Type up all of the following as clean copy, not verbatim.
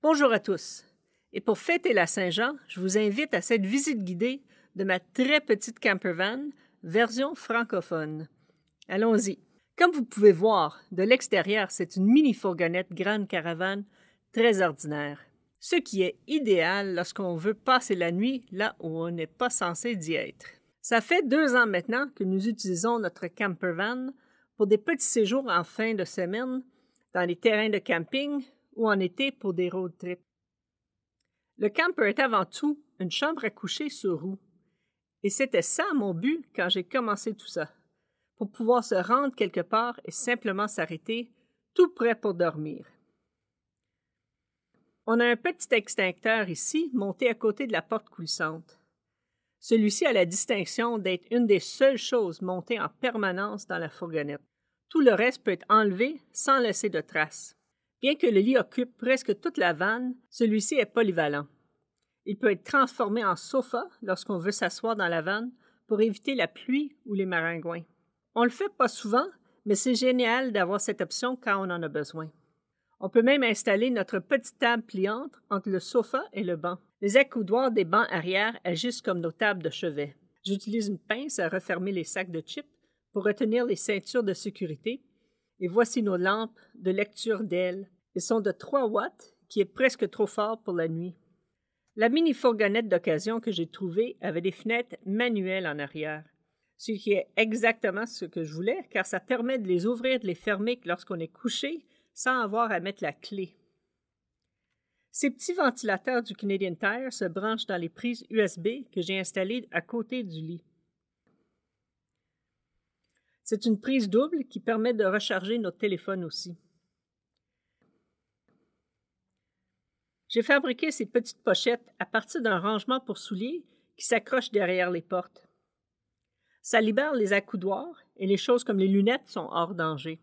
Bonjour à tous. Et pour fêter la Saint-Jean, je vous invite à cette visite guidée de ma très petite campervan, version francophone. Allons-y. Comme vous pouvez voir, de l'extérieur, c'est une mini-fourgonnette grande caravane très ordinaire. Ce qui est idéal lorsqu'on veut passer la nuit là où on n'est pas censé d'y être. Ça fait 2 ans maintenant que nous utilisons notre campervan pour des petits séjours en fin de semaine dans les terrains de camping ou en été pour des road trips. Le camper est avant tout une chambre à coucher sur roues. Et c'était ça mon but quand j'ai commencé tout ça, pour pouvoir se rendre quelque part et simplement s'arrêter, tout prêt pour dormir. On a un petit extincteur ici, monté à côté de la porte coulissante. Celui-ci a la distinction d'être une des seules choses montées en permanence dans la fourgonnette. Tout le reste peut être enlevé sans laisser de traces. Bien que le lit occupe presque toute la vanne, celui-ci est polyvalent. Il peut être transformé en sofa lorsqu'on veut s'asseoir dans la vanne pour éviter la pluie ou les maringouins. On le fait pas souvent, mais c'est génial d'avoir cette option quand on en a besoin. On peut même installer notre petite table pliante entre le sofa et le banc. Les accoudoirs des bancs arrière agissent comme nos tables de chevet. J'utilise une pince à refermer les sacs de chips pour retenir les ceintures de sécurité. Et voici nos lampes de lecture d'aile. Elles sont de 3 watts, qui est presque trop fort pour la nuit. La mini-fourgonnette d'occasion que j'ai trouvée avait des fenêtres manuelles en arrière, ce qui est exactement ce que je voulais, car ça permet de les ouvrir et de les fermer lorsqu'on est couché sans avoir à mettre la clé. Ces petits ventilateurs du Canadian Tire se branchent dans les prises USB que j'ai installées à côté du lit. C'est une prise double qui permet de recharger notre téléphone aussi. J'ai fabriqué ces petites pochettes à partir d'un rangement pour souliers qui s'accroche derrière les portes. Ça libère les accoudoirs et les choses comme les lunettes sont hors danger.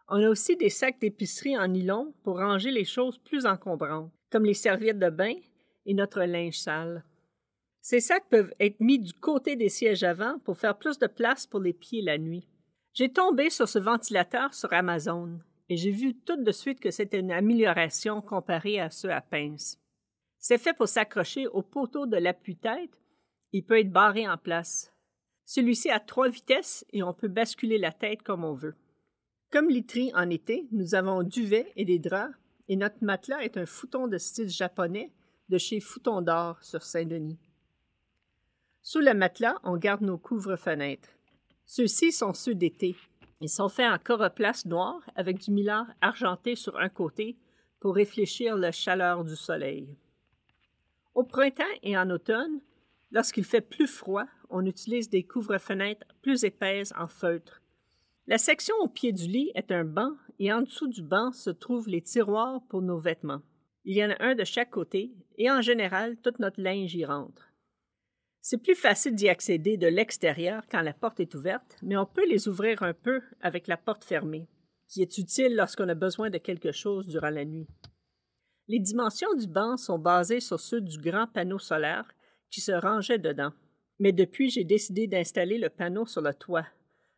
On a aussi des sacs d'épicerie en nylon pour ranger les choses plus encombrantes, comme les serviettes de bain et notre linge sale. Ces sacs peuvent être mis du côté des sièges avant pour faire plus de place pour les pieds la nuit. J'ai tombé sur ce ventilateur sur Amazon et j'ai vu tout de suite que c'était une amélioration comparée à ceux à pince. C'est fait pour s'accrocher au poteau de l'appui-tête. Il peut être barré en place. Celui-ci a 3 vitesses et on peut basculer la tête comme on veut. Comme literie en été, nous avons un duvet et des draps et notre matelas est un futon de style japonais de chez Futon d'Or sur Saint-Denis. Sous le matelas, on garde nos couvre-fenêtres. Ceux-ci sont ceux d'été. Ils sont faits en coroplace noire avec du mylar argenté sur un côté pour réfléchir la chaleur du soleil. Au printemps et en automne, lorsqu'il fait plus froid, on utilise des couvre-fenêtres plus épaisses en feutre. La section au pied du lit est un banc et en dessous du banc se trouvent les tiroirs pour nos vêtements. Il y en a un de chaque côté et en général, tout notre linge y rentre. C'est plus facile d'y accéder de l'extérieur quand la porte est ouverte, mais on peut les ouvrir un peu avec la porte fermée, qui est utile lorsqu'on a besoin de quelque chose durant la nuit. Les dimensions du banc sont basées sur ceux du grand panneau solaire qui se rangeait dedans. Mais depuis, j'ai décidé d'installer le panneau sur le toit,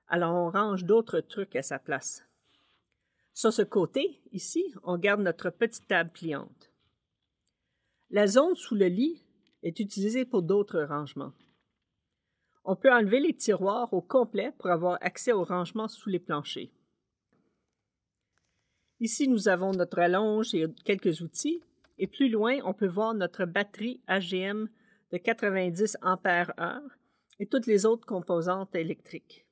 alors on range d'autres trucs à sa place. Sur ce côté, ici, on garde notre petite table pliante. La zone sous le lit est utilisée pour d'autres rangements. On peut enlever les tiroirs au complet pour avoir accès aux rangements sous les planchers. Ici, nous avons notre allonge et quelques outils, et plus loin, on peut voir notre batterie AGM de 90 ampères-heure et toutes les autres composantes électriques.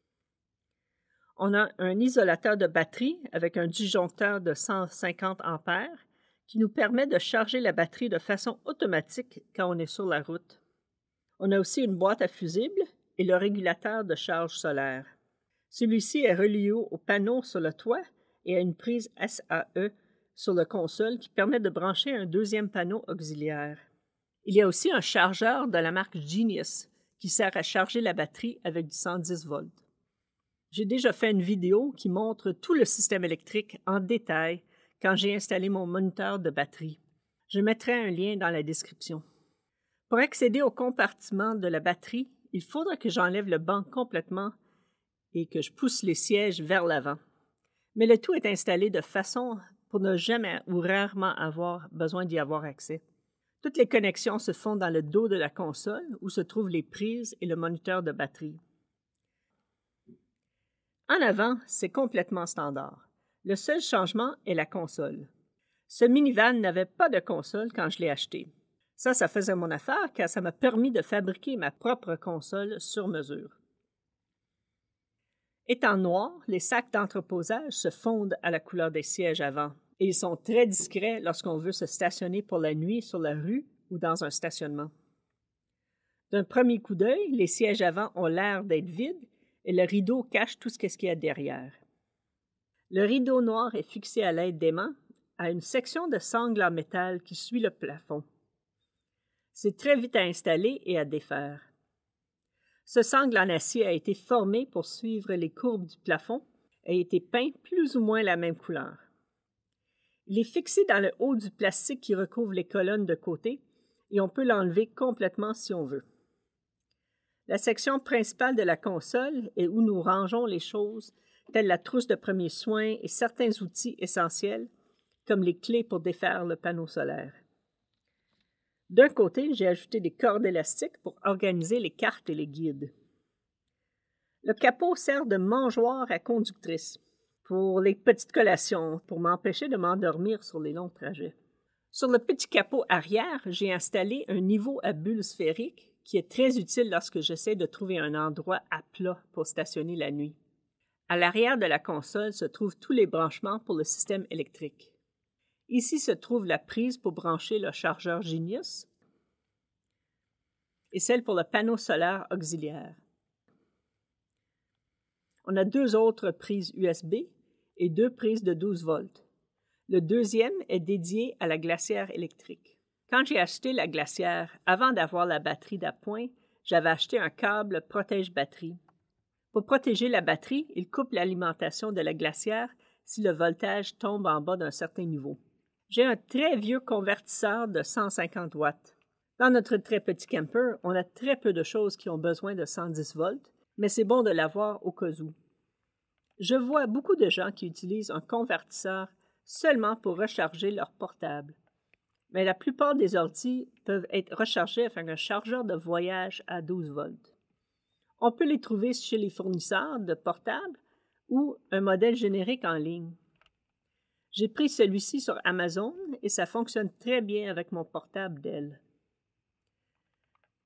On a un isolateur de batterie avec un disjoncteur de 150 ampères qui nous permet de charger la batterie de façon automatique quand on est sur la route. On a aussi une boîte à fusibles et le régulateur de charge solaire. Celui-ci est relié au panneau sur le toit et a une prise SAE sur la console qui permet de brancher un deuxième panneau auxiliaire. Il y a aussi un chargeur de la marque Genius qui sert à charger la batterie avec du 110 volts. J'ai déjà fait une vidéo qui montre tout le système électrique en détail quand j'ai installé mon moniteur de batterie. Je mettrai un lien dans la description. Pour accéder au compartiment de la batterie, il faudra que j'enlève le banc complètement et que je pousse les sièges vers l'avant. Mais le tout est installé de façon pour ne jamais ou rarement avoir besoin d'y avoir accès. Toutes les connexions se font dans le dos de la console où se trouvent les prises et le moniteur de batterie. En avant, c'est complètement standard. Le seul changement est la console. Ce minivan n'avait pas de console quand je l'ai acheté. Ça faisait mon affaire car ça m'a permis de fabriquer ma propre console sur mesure. Étant noirs, les sacs d'entreposage se fondent à la couleur des sièges avant et ils sont très discrets lorsqu'on veut se stationner pour la nuit sur la rue ou dans un stationnement. D'un premier coup d'œil, les sièges avant ont l'air d'être vides et le rideau cache tout ce qu'il y a derrière. Le rideau noir est fixé à l'aide d'aimants à une section de sangle en métal qui suit le plafond. C'est très vite à installer et à défaire. Ce sangle en acier a été formé pour suivre les courbes du plafond et a été peint plus ou moins la même couleur. Il est fixé dans le haut du plastique qui recouvre les colonnes de côté et on peut l'enlever complètement si on veut. La section principale de la console est où nous rangeons les choses, telles la trousse de premiers soins et certains outils essentiels, comme les clés pour défaire le panneau solaire. D'un côté, j'ai ajouté des cordes élastiques pour organiser les cartes et les guides. Le capot sert de mangeoire à conductrice pour les petites collations, pour m'empêcher de m'endormir sur les longs trajets. Sur le petit capot arrière, j'ai installé un niveau à bulles sphériques qui est très utile lorsque j'essaie de trouver un endroit à plat pour stationner la nuit. À l'arrière de la console se trouvent tous les branchements pour le système électrique. Ici se trouve la prise pour brancher le chargeur Genius et celle pour le panneau solaire auxiliaire. On a 2 autres prises USB et 2 prises de 12 volts. Le deuxième est dédié à la glacière électrique. Quand j'ai acheté la glacière, avant d'avoir la batterie d'appoint, j'avais acheté un câble protège-batterie. Pour protéger la batterie, il coupe l'alimentation de la glacière si le voltage tombe en bas d'un certain niveau. J'ai un très vieux convertisseur de 150 watts. Dans notre très petit camper, on a très peu de choses qui ont besoin de 110 volts, mais c'est bon de l'avoir au cas où. Je vois beaucoup de gens qui utilisent un convertisseur seulement pour recharger leur portable. Mais la plupart des ordi peuvent être rechargés avec un chargeur de voyage à 12 volts. On peut les trouver chez les fournisseurs de portables ou un modèle générique en ligne. J'ai pris celui-ci sur Amazon et ça fonctionne très bien avec mon portable Dell.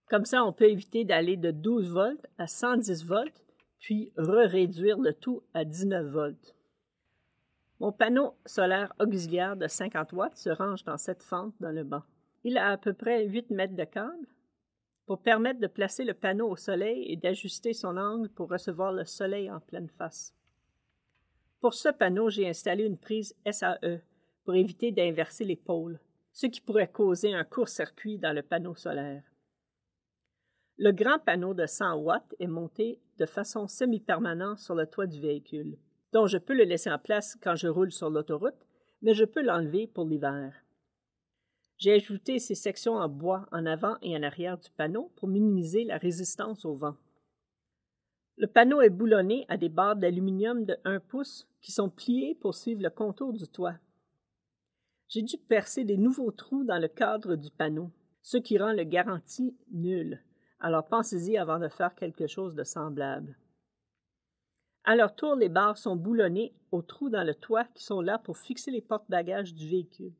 Comme ça, on peut éviter d'aller de 12 volts à 110 volts, puis réduire le tout à 19 volts. Mon panneau solaire auxiliaire de 50 watts se range dans cette fente dans le bas. Il a à peu près 8 mètres de câble pour permettre de placer le panneau au soleil et d'ajuster son angle pour recevoir le soleil en pleine face. Pour ce panneau, j'ai installé une prise SAE pour éviter d'inverser les pôles, ce qui pourrait causer un court-circuit dans le panneau solaire. Le grand panneau de 100 watts est monté de façon semi-permanente sur le toit du véhicule, dont je peux le laisser en place quand je roule sur l'autoroute, mais je peux l'enlever pour l'hiver. J'ai ajouté ces sections en bois en avant et en arrière du panneau pour minimiser la résistance au vent. Le panneau est boulonné à des barres d'aluminium de 1 pouce qui sont pliées pour suivre le contour du toit. J'ai dû percer des nouveaux trous dans le cadre du panneau, ce qui rend le garantie nul. Alors pensez-y avant de faire quelque chose de semblable. À leur tour, les barres sont boulonnées aux trous dans le toit qui sont là pour fixer les porte-bagages du véhicule.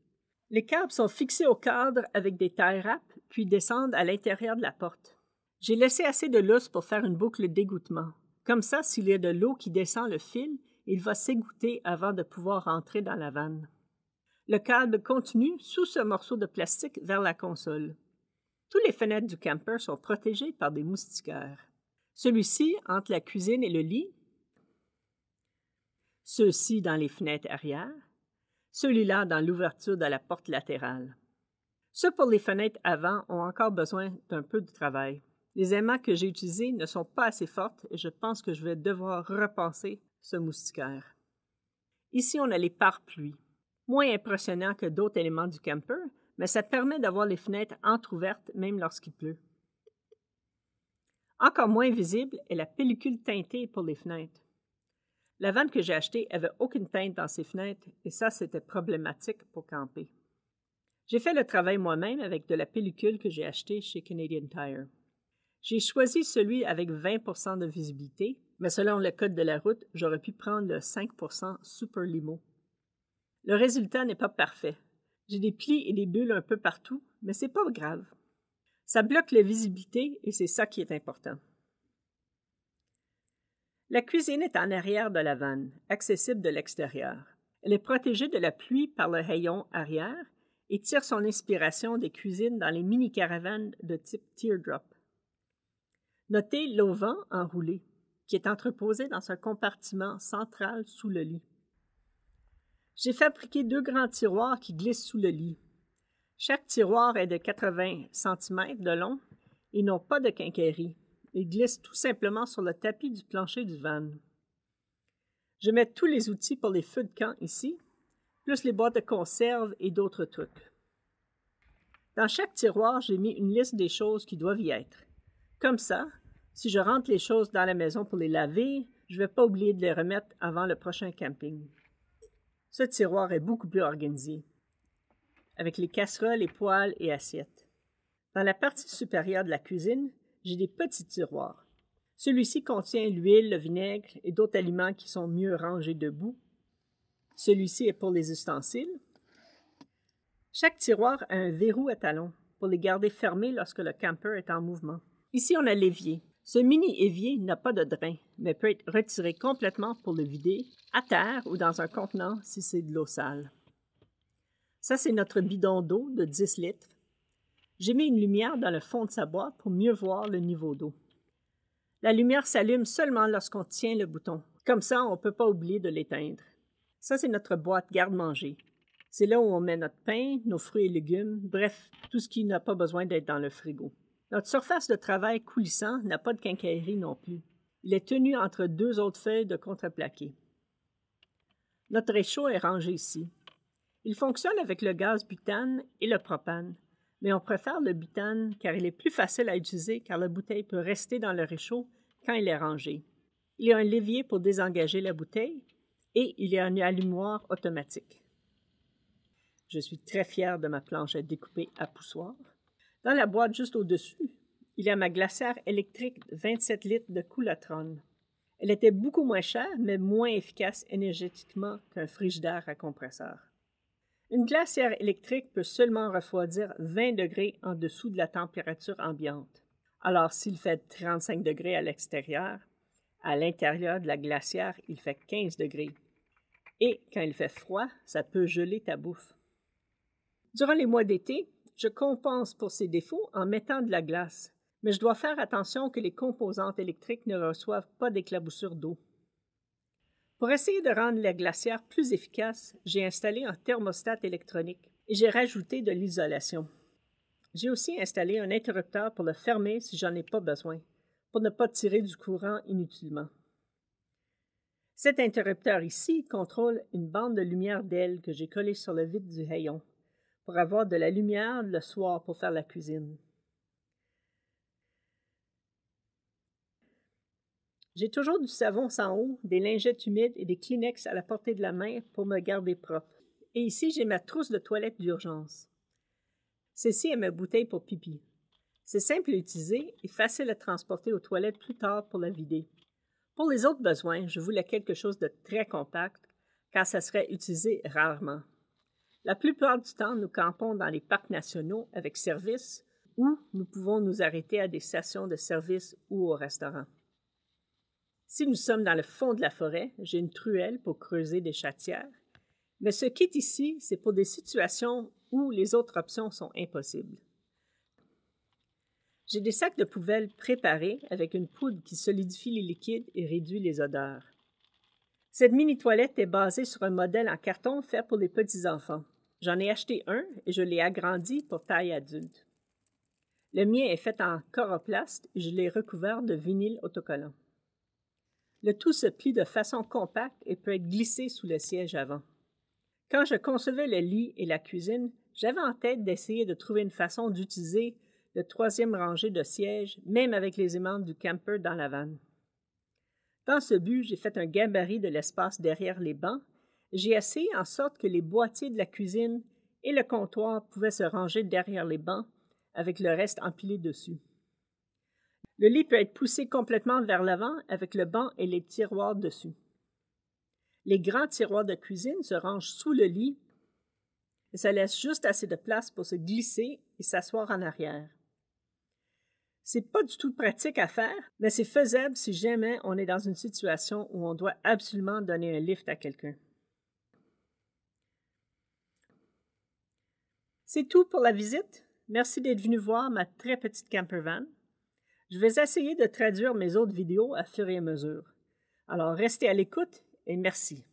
Les câbles sont fixés au cadre avec des tie wraps, puis descendent à l'intérieur de la porte. J'ai laissé assez de lousse pour faire une boucle d'égouttement. Comme ça, s'il y a de l'eau qui descend le fil, il va s'égoutter avant de pouvoir rentrer dans la vanne. Le câble continue sous ce morceau de plastique vers la console. Toutes les fenêtres du camper sont protégées par des moustiquaires. Celui-ci entre la cuisine et le lit, ceux-ci dans les fenêtres arrière, celui-là dans l'ouverture de la porte latérale. Ceux pour les fenêtres avant ont encore besoin d'un peu de travail. Les aimants que j'ai utilisés ne sont pas assez fortes et je pense que je vais devoir repenser ce moustiquaire. Ici, on a les pare-pluies. Moins impressionnant que d'autres éléments du camper, mais ça permet d'avoir les fenêtres entr'ouvertes même lorsqu'il pleut. Encore moins visible est la pellicule teintée pour les fenêtres. La vanne que j'ai achetée avait aucune teinte dans ses fenêtres et ça, c'était problématique pour camper. J'ai fait le travail moi-même avec de la pellicule que j'ai achetée chez Canadian Tire. J'ai choisi celui avec 20 de visibilité, mais selon le code de la route, j'aurais pu prendre le 5 Super Limo. Le résultat n'est pas parfait. J'ai des plis et des bulles un peu partout, mais c'est pas grave. Ça bloque la visibilité et c'est ça qui est important. La cuisine est en arrière de la vanne, accessible de l'extérieur. Elle est protégée de la pluie par le hayon arrière et tire son inspiration des cuisines dans les mini-caravanes de type teardrop. Notez l'auvent enroulé, qui est entreposé dans un compartiment central sous le lit. J'ai fabriqué 2 grands tiroirs qui glissent sous le lit. Chaque tiroir est de 80 cm de long et n'ont pas de quincaillerie. Ils glissent tout simplement sur le tapis du plancher du van. Je mets tous les outils pour les feux de camp ici, plus les boîtes de conserve et d'autres trucs. Dans chaque tiroir, j'ai mis une liste des choses qui doivent y être. Comme ça, si je rentre les choses dans la maison pour les laver, je ne vais pas oublier de les remettre avant le prochain camping. Ce tiroir est beaucoup plus organisé, avec les casseroles, les poêles et assiettes. Dans la partie supérieure de la cuisine, j'ai des petits tiroirs. Celui-ci contient l'huile, le vinaigre et d'autres aliments qui sont mieux rangés debout. Celui-ci est pour les ustensiles. Chaque tiroir a un verrou à talons pour les garder fermés lorsque le camper est en mouvement. Ici, on a l'évier. Ce mini-évier n'a pas de drain, mais peut être retiré complètement pour le vider, à terre ou dans un contenant si c'est de l'eau sale. Ça, c'est notre bidon d'eau de 10 litres. J'ai mis une lumière dans le fond de sa boîte pour mieux voir le niveau d'eau. La lumière s'allume seulement lorsqu'on tient le bouton. Comme ça, on ne peut pas oublier de l'éteindre. Ça, c'est notre boîte garde-manger. C'est là où on met notre pain, nos fruits et légumes, bref, tout ce qui n'a pas besoin d'être dans le frigo. Notre surface de travail coulissant n'a pas de quincaillerie non plus. Il est tenu entre 2 autres feuilles de contreplaqué. Notre réchaud est rangé ici. Il fonctionne avec le gaz butane et le propane, mais on préfère le butane car il est plus facile à utiliser car la bouteille peut rester dans le réchaud quand il est rangé. Il y a un levier pour désengager la bouteille et il y a un allumoir automatique. Je suis très fière de ma planche à découper à poussoir. Dans la boîte juste au-dessus, il y a ma glacière électrique de 27 litres de Coolatron. Elle était beaucoup moins chère, mais moins efficace énergétiquement qu'un frigidaire à compresseur. Une glacière électrique peut seulement refroidir 20 degrés en dessous de la température ambiante. Alors, s'il fait 35 degrés à l'extérieur, à l'intérieur de la glacière, il fait 15 degrés. Et quand il fait froid, ça peut geler ta bouffe. Durant les mois d'été, je compense pour ces défauts en mettant de la glace, mais je dois faire attention que les composantes électriques ne reçoivent pas d'éclaboussures d'eau. Pour essayer de rendre la glacière plus efficace, j'ai installé un thermostat électronique et j'ai rajouté de l'isolation. J'ai aussi installé un interrupteur pour le fermer si j'en ai pas besoin, pour ne pas tirer du courant inutilement. Cet interrupteur ici contrôle une bande de lumière d'aile que j'ai collée sur le vide du hayon, pour avoir de la lumière le soir pour faire la cuisine. J'ai toujours du savon sans eau, des lingettes humides et des Kleenex à la portée de la main pour me garder propre. Et ici, j'ai ma trousse de toilette d'urgence. Celle-ci est ma bouteille pour pipi. C'est simple à utiliser et facile à transporter aux toilettes plus tard pour la vider. Pour les autres besoins, je voulais quelque chose de très compact, car ça serait utilisé rarement. La plupart du temps, nous campons dans les parcs nationaux avec service ou nous pouvons nous arrêter à des stations de service ou au restaurant. Si nous sommes dans le fond de la forêt, j'ai une truelle pour creuser des chatières, mais ce kit ici, c'est pour des situations où les autres options sont impossibles. J'ai des sacs de poubelle préparés avec une poudre qui solidifie les liquides et réduit les odeurs. Cette mini-toilette est basée sur un modèle en carton fait pour les petits-enfants. J'en ai acheté un et je l'ai agrandi pour taille adulte. Le mien est fait en coroplaste et je l'ai recouvert de vinyle autocollant. Le tout se plie de façon compacte et peut être glissé sous le siège avant. Quand je concevais le lit et la cuisine, j'avais en tête d'essayer de trouver une façon d'utiliser le 3e rangée de sièges, même avec les aimants du camper dans la vanne. Dans ce but, j'ai fait un gabarit de l'espace derrière les bancs et j'ai essayé en sorte que les boîtiers de la cuisine et le comptoir pouvaient se ranger derrière les bancs avec le reste empilé dessus. Le lit peut être poussé complètement vers l'avant avec le banc et les tiroirs dessus. Les grands tiroirs de cuisine se rangent sous le lit et ça laisse juste assez de place pour se glisser et s'asseoir en arrière. C'est pas du tout pratique à faire, mais c'est faisable si jamais on est dans une situation où on doit absolument donner un lift à quelqu'un. C'est tout pour la visite. Merci d'être venu voir ma très petite campervan. Je vais essayer de traduire mes autres vidéos à fur et à mesure. Alors restez à l'écoute et merci.